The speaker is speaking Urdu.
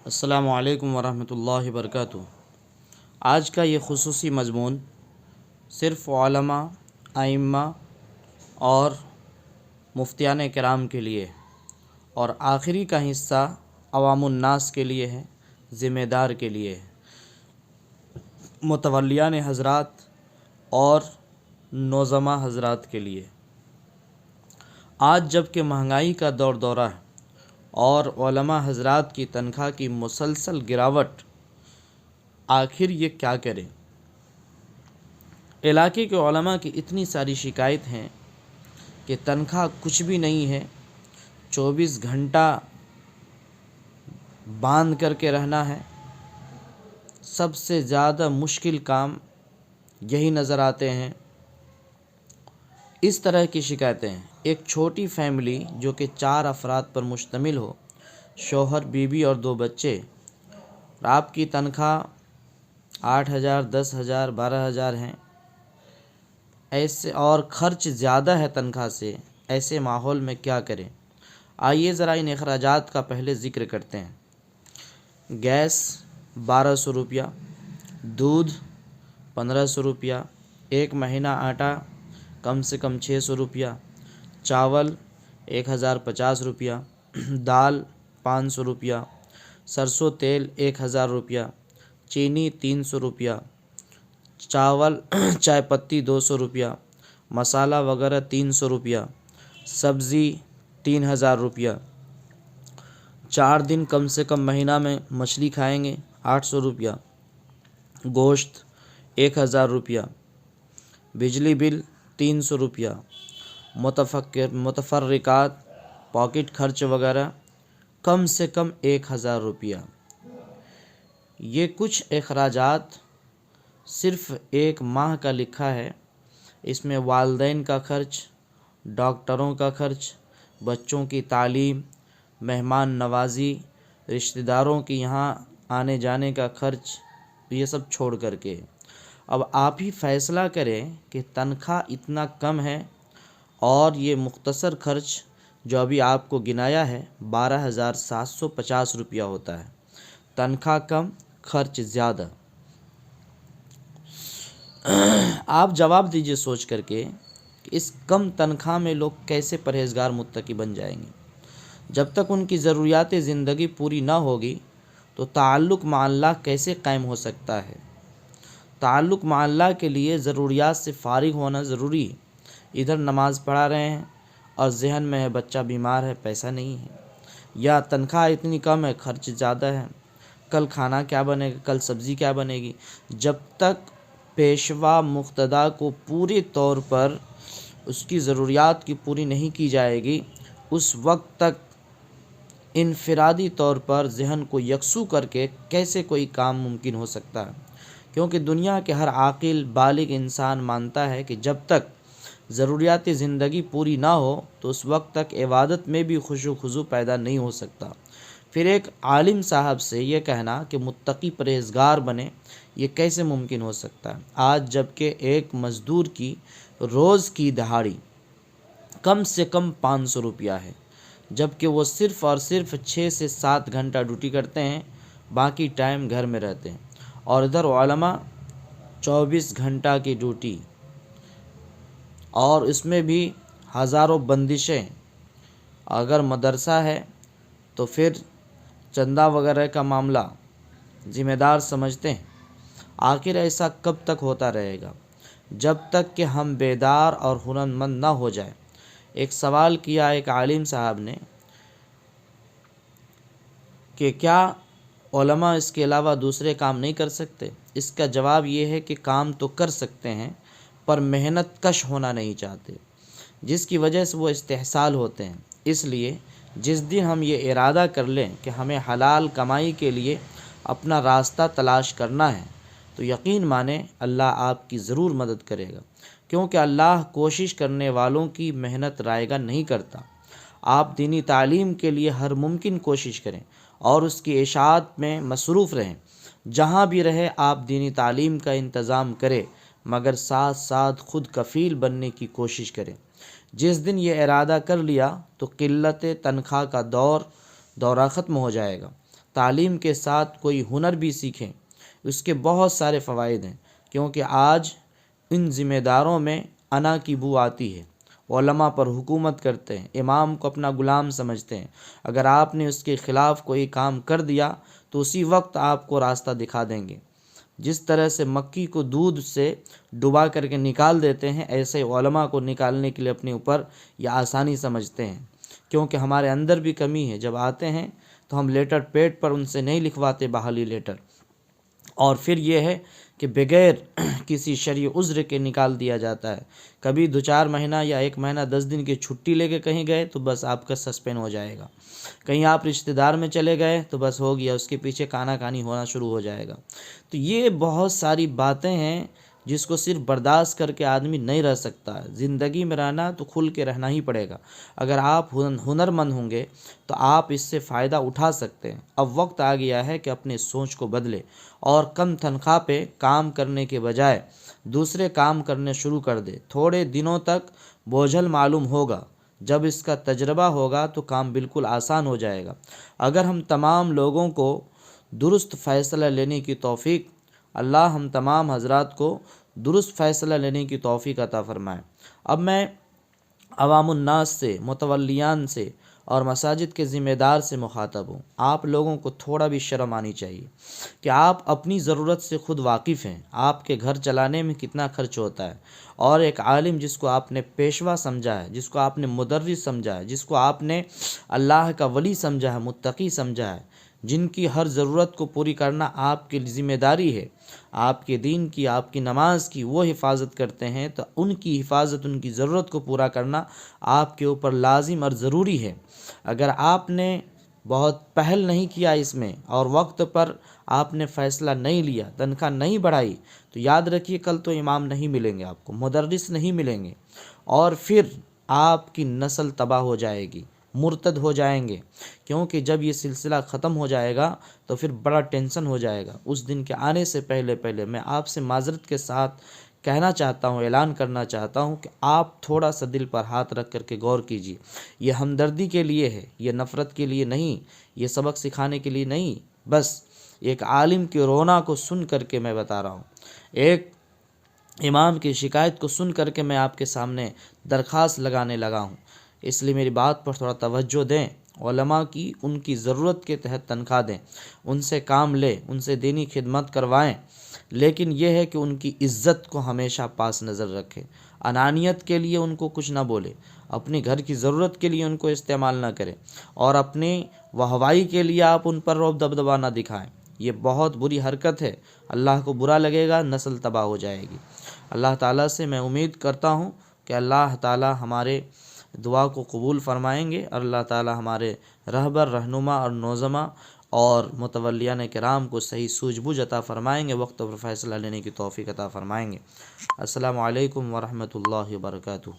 السلام علیکم ورحمۃ اللہ وبرکاتہ۔ آج کا یہ خصوصی مضمون صرف علماء، ائمہ اور مفتیان کرام کے لیے اور آخری کا حصہ عوام الناس کے لیے ہے، ذمہ دار کے لیے ہے، متولیان حضرات اور نوزماں حضرات کے لیے۔ آج جب کہ مہنگائی کا دورہ ہے اور علماء حضرات کی تنخواہ کی مسلسل گراوٹ، آخر یہ کیا کریں؟ علاقے کے علماء کی اتنی ساری شکایت ہیں کہ تنخواہ کچھ بھی نہیں ہے، 24 گھنٹہ باندھ کر کے رہنا ہے۔ سب سے زیادہ مشکل کام یہی نظر آتے ہیں۔ اس طرح کی شکایتیں ہیں۔ ایک چھوٹی فیملی جو کہ 4 افراد پر مشتمل ہو، شوہر، بیوی اور 2 بچے، آپ کی تنخواہ 8,000، 10,000، 12,000 ہیں، ایسے اور خرچ زیادہ ہے تنخواہ سے، ایسے ماحول میں کیا کریں؟ آئیے ذرا ان اخراجات کا پہلے ذکر کرتے ہیں۔ گیس 1,200 روپیہ، دودھ 1,500 روپیہ، ایک مہینہ آٹا کم سے کم 600 روپیہ، چاول 1,050 روپیہ، دال 500 روپیہ، سرسوں تیل 1,000 روپیہ، چینی 300 روپیہ، چاول چائے پتی 200 روپیہ، مسالہ وغیرہ 300 روپیہ، سبزی 3,000 روپیہ، 4 دن کم سے کم مہینہ میں مچھلی کھائیں گے 800 روپیہ، گوشت 1,000 روپیہ، بجلی بل 300 روپیہ، متفرقات پاکٹ خرچ وغیرہ کم سے کم 1,000 روپیہ۔ یہ کچھ اخراجات صرف ایک ماہ کا لکھا ہے۔ اس میں والدین کا خرچ، ڈاکٹروں کا خرچ، بچوں کی تعلیم، مہمان نوازی، رشتہ داروں کی یہاں آنے جانے کا خرچ، یہ سب چھوڑ کر کے اب آپ ہی فیصلہ کریں کہ تنخواہ اتنا کم ہے اور یہ مختصر خرچ جو ابھی آپ کو گنایا ہے 12,750 روپیہ ہوتا ہے۔ تنخواہ کم، خرچ زیادہ۔ آپ جواب دیجئے سوچ کر کے کہ اس کم تنخواہ میں لوگ کیسے پرہیزگار متقی بن جائیں گے؟ جب تک ان کی ضروریات زندگی پوری نہ ہوگی تو تعلق مع اللہ کیسے قائم ہو سکتا ہے؟ تعلق مع اللہ کے لیے ضروریات سے فارغ ہونا ضروری ہے۔ ادھر نماز پڑھا رہے ہیں اور ذہن میں ہے بچہ بیمار ہے، پیسہ نہیں ہے، یا تنخواہ اتنی کم ہے، خرچ زیادہ ہے، کل کھانا کیا بنے گا، کل سبزی کیا بنے گی۔ جب تک پیشوا مقتدیٰ کو پورے طور پر اس کی ضروریات کی پوری نہیں کی جائے گی، اس وقت تک انفرادی طور پر ذہن کو یکسو کر کے کیسے کوئی کام ممکن ہو سکتا ہے؟ کیونکہ دنیا کے ہر عاقل بالغ انسان مانتا ہے کہ جب تک ضروریات زندگی پوری نہ ہو تو اس وقت تک عبادت میں بھی خشوع و خضوع پیدا نہیں ہو سکتا۔ پھر ایک عالم صاحب سے یہ کہنا کہ متقی پرہیزگار بنے، یہ کیسے ممکن ہو سکتا ہے؟ آج جب کہ ایک مزدور کی روز کی دہاڑی کم سے کم 500 روپیہ ہے، جب کہ وہ صرف اور صرف 6 سے 7 گھنٹہ ڈیوٹی کرتے ہیں، باقی ٹائم گھر میں رہتے ہیں، اور ادھر علماء 24 گھنٹہ کی ڈیوٹی، اور اس میں بھی ہزاروں بندشیں۔ اگر مدرسہ ہے تو پھر چندہ وغیرہ کا معاملہ ذمہ دار سمجھتے ہیں۔ آخر ایسا کب تک ہوتا رہے گا؟ جب تک کہ ہم بیدار اور ہنرمند نہ ہو جائیں۔ ایک سوال کیا ایک عالم صاحب نے کہ کیا علماء اس کے علاوہ دوسرے کام نہیں کر سکتے؟ اس کا جواب یہ ہے کہ کام تو کر سکتے ہیں پر محنت کش ہونا نہیں چاہتے، جس کی وجہ سے وہ استحصال ہوتے ہیں۔ اس لیے جس دن ہم یہ ارادہ کر لیں کہ ہمیں حلال کمائی کے لیے اپنا راستہ تلاش کرنا ہے تو یقین مانیں اللہ آپ کی ضرور مدد کرے گا، کیونکہ اللہ کوشش کرنے والوں کی محنت رائیگاں نہیں کرتا۔ آپ دینی تعلیم کے لیے ہر ممکن کوشش کریں اور اس کی اشاعت میں مصروف رہیں۔ جہاں بھی رہے آپ دینی تعلیم کا انتظام کریں، مگر ساتھ ساتھ خود کفیل بننے کی کوشش کریں۔ جس دن یہ ارادہ کر لیا تو قلت تنخواہ کا دورہ ختم ہو جائے گا۔ تعلیم کے ساتھ کوئی ہنر بھی سیکھیں، اس کے بہت سارے فوائد ہیں، کیونکہ آج ان ذمہ داروں میں انا کی بو آتی ہے۔ علماء پر حکومت کرتے ہیں، امام کو اپنا غلام سمجھتے ہیں۔ اگر آپ نے اس کے خلاف کوئی کام کر دیا تو اسی وقت آپ کو راستہ دکھا دیں گے۔ جس طرح سے مکی کو دودھ سے ڈبا کر کے نکال دیتے ہیں، ایسے علماء کو نکالنے کے لیے اپنے اوپر یہ آسانی سمجھتے ہیں، کیونکہ ہمارے اندر بھی کمی ہے۔ جب آتے ہیں تو ہم لیٹر پیڈ پر ان سے نہیں لکھواتے بحالی لیٹر، اور پھر یہ ہے کہ بغیر کسی شرعی عذر کے نکال دیا جاتا ہے۔ کبھی 2-4 مہینہ یا 1 مہینہ 10 دن کی چھٹی لے کے کہیں گئے تو بس آپ کا سسپینڈ ہو جائے گا۔ کہیں آپ رشتہ دار میں چلے گئے تو بس ہو گیا، اس کے پیچھے کانا کانی ہونا شروع ہو جائے گا۔ تو یہ بہت ساری باتیں ہیں جس کو صرف برداشت کر کے آدمی نہیں رہ سکتا ہے۔ زندگی میں رہنا تو کھل کے رہنا ہی پڑے گا۔ اگر آپ ہنرمند ہوں گے تو آپ اس سے فائدہ اٹھا سکتے ہیں۔ اب وقت آ گیا ہے کہ اپنے سوچ کو بدلے اور کم تنخواہ پہ کام کرنے کے بجائے دوسرے کام کرنے شروع کر دے۔ تھوڑے دنوں تک بوجھل معلوم ہوگا، جب اس کا تجربہ ہوگا تو کام بالکل آسان ہو جائے گا۔ اگر ہم تمام لوگوں کو درست فیصلہ لینے کی توفیق اللہ ہم تمام حضرات کو درست فیصلہ لینے کی توفیق عطا فرمائے۔ اب میں عوام الناس سے، متولیان سے اور مساجد کے ذمہ دار سے مخاطب ہوں۔ آپ لوگوں کو تھوڑا بھی شرم آنی چاہیے کہ آپ اپنی ضرورت سے خود واقف ہیں۔ آپ کے گھر چلانے میں کتنا خرچ ہوتا ہے، اور ایک عالم جس کو آپ نے پیشوا سمجھا ہے، جس کو آپ نے مدرس سمجھا ہے، جس کو آپ نے اللہ کا ولی سمجھا ہے، متقی سمجھا ہے، جن کی ہر ضرورت کو پوری کرنا آپ کی ذمہ داری ہے، آپ کے دین کی، آپ کی نماز کی وہ حفاظت کرتے ہیں، تو ان کی حفاظت، ان کی ضرورت کو پورا کرنا آپ کے اوپر لازم اور ضروری ہے۔ اگر آپ نے بہت پہل نہیں کیا اس میں، اور وقت پر آپ نے فیصلہ نہیں لیا، تنخواہ نہیں بڑھائی، تو یاد رکھیے کل تو امام نہیں ملیں گے، آپ کو مدرس نہیں ملیں گے، اور پھر آپ کی نسل تباہ ہو جائے گی، مرتد ہو جائیں گے۔ کیونکہ جب یہ سلسلہ ختم ہو جائے گا تو پھر بڑا ٹینشن ہو جائے گا۔ اس دن کے آنے سے پہلے میں آپ سے معذرت کے ساتھ کہنا چاہتا ہوں، اعلان کرنا چاہتا ہوں کہ آپ تھوڑا سا دل پر ہاتھ رکھ کر کے غور کیجیے۔ یہ ہمدردی کے لیے ہے، یہ نفرت کے لیے نہیں، یہ سبق سکھانے کے لیے نہیں، بس ایک عالم کے رونا کو سن کر کے میں بتا رہا ہوں، ایک امام کی شکایت کو سن کر کے میں آپ کے سامنے درخواست لگانے لگا ہوں۔ اس لیے میری بات پر تھوڑا توجہ دیں۔ علماء کی ان کی ضرورت کے تحت تنخواہ دیں، ان سے کام لیں، ان سے دینی خدمت کروائیں، لیکن یہ ہے کہ ان کی عزت کو ہمیشہ پاس نظر رکھیں۔ انانیت کے لیے ان کو کچھ نہ بولے، اپنی گھر کی ضرورت کے لیے ان کو استعمال نہ کریں، اور اپنی واہوائی کے لیے آپ ان پر رعب دبدبا نہ دکھائیں۔ یہ بہت بری حرکت ہے، اللہ کو برا لگے گا، نسل تباہ ہو جائے گی۔ اللہ تعالیٰ سے میں امید کرتا ہوں کہ اللہ تعالیٰ ہمارے دعا کو قبول فرمائیں گے، اور اللہ تعالیٰ ہمارے رہبر، رہنما اور نوزما اور متولیان کرام کو صحیح سوجھ بوجھ عطا فرمائیں گے، وقت پر فیصلہ لینے کی توفیق عطا فرمائیں گے۔ السلام علیکم ورحمۃ اللہ وبرکاتہ۔